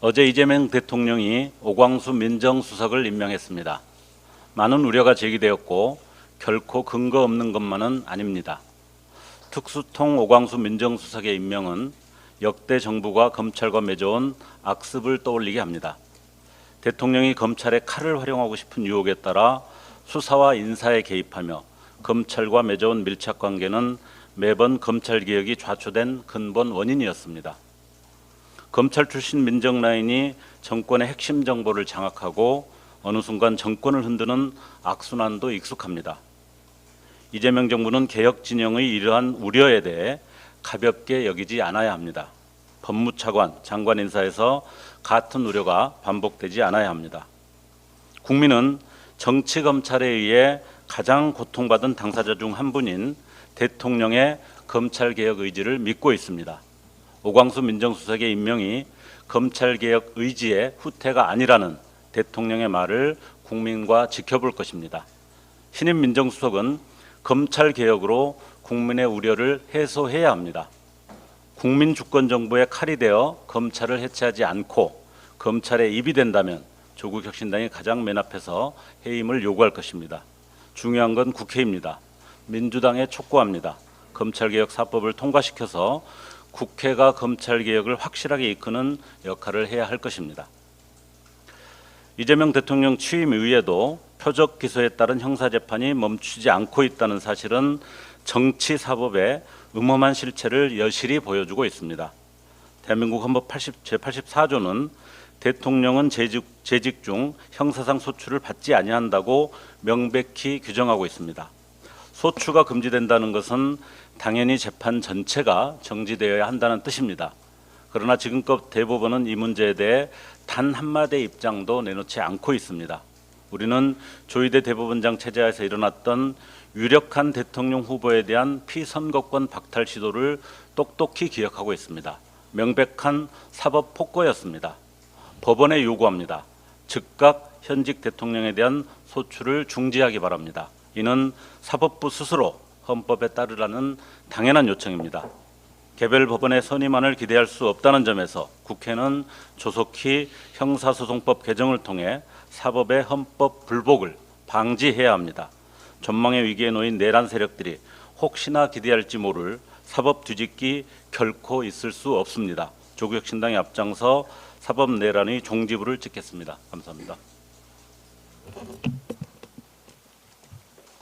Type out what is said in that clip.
어제 이재명 대통령이 오광수 민정수석을 임명했습니다. 많은 우려가 제기되었고 결코 근거 없는 것만은 아닙니다. 특수통 오광수 민정수석의 임명은 역대 정부가 검찰과 맺어온 악습을 떠올리게 합니다. 대통령이 검찰의 칼을 활용하고 싶은 유혹에 따라 수사와 인사에 개입하며 검찰과 맺어온 밀착관계는 매번 검찰개혁이 좌초된 근본 원인이었습니다. 검찰 출신 민정라인이 정권의 핵심 정보를 장악하고 어느 순간 정권을 흔드는 악순환도 익숙합니다. 이재명 정부는 개혁 진영의 이러한 우려에 대해 가볍게 여기지 않아야 합니다. 법무차관, 장관 인사에서 같은 우려가 반복되지 않아야 합니다. 국민은 정치검찰에 의해 가장 고통받은 당사자 중 한 분인 대통령의 검찰개혁 의지를 믿고 있습니다. 오광수 민정수석의 임명이 검찰개혁 의지의 후퇴가 아니라는 대통령의 말을 국민과 지켜볼 것입니다. 신임 민정수석은 검찰개혁으로 국민의 우려를 해소해야 합니다. 국민 주권정부의 칼이 되어 검찰을 해체하지 않고 검찰의 입이 된다면 조국혁신당이 가장 맨 앞에서 해임을 요구할 것입니다. 중요한 건 국회입니다. 민주당에 촉구합니다. 검찰개혁 4법을 통과시켜서 국회가 검찰개혁을 확실하게 이끄는 역할을 해야 할 것입니다. 이재명 대통령 취임 이후에도 표적 기소에 따른 형사재판이 멈추지 않고 있다는 사실은 정치사법의 음험한 실체를 여실히 보여주고 있습니다. 대한민국 헌법 제84조는 대통령은 재직 중 형사상 소추를 받지 아니한다고 명백히 규정하고 있습니다. 소추가 금지된다는 것은 당연히 재판 전체가 정지되어야 한다는 뜻입니다. 그러나 지금껏 대법원은 이 문제에 대해 단 한마디의 입장도 내놓지 않고 있습니다. 우리는 조희대 대법원장 체제하에서 일어났던 유력한 대통령 후보에 대한 피선거권 박탈 시도를 똑똑히 기억하고 있습니다. 명백한 사법 폭거였습니다. 법원에 요구합니다. 즉각 현직 대통령에 대한 소추를 중지하기 바랍니다. 이는 사법부 스스로 헌법에 따르라는 당연한 요청입니다. 개별 법원의 선임안을 기대할 수 없다는 점에서 국회는 조속히 형사소송법 개정을 통해 사법의 헌법 불복을 방지해야 합니다. 전망의 위기에 놓인 내란 세력들이 혹시나 기대할지 모를 사법 뒤집기 결코 있을 수 없습니다. 조국혁신당이 앞장서 사법 내란의 종지부를 찍겠습니다. 감사합니다.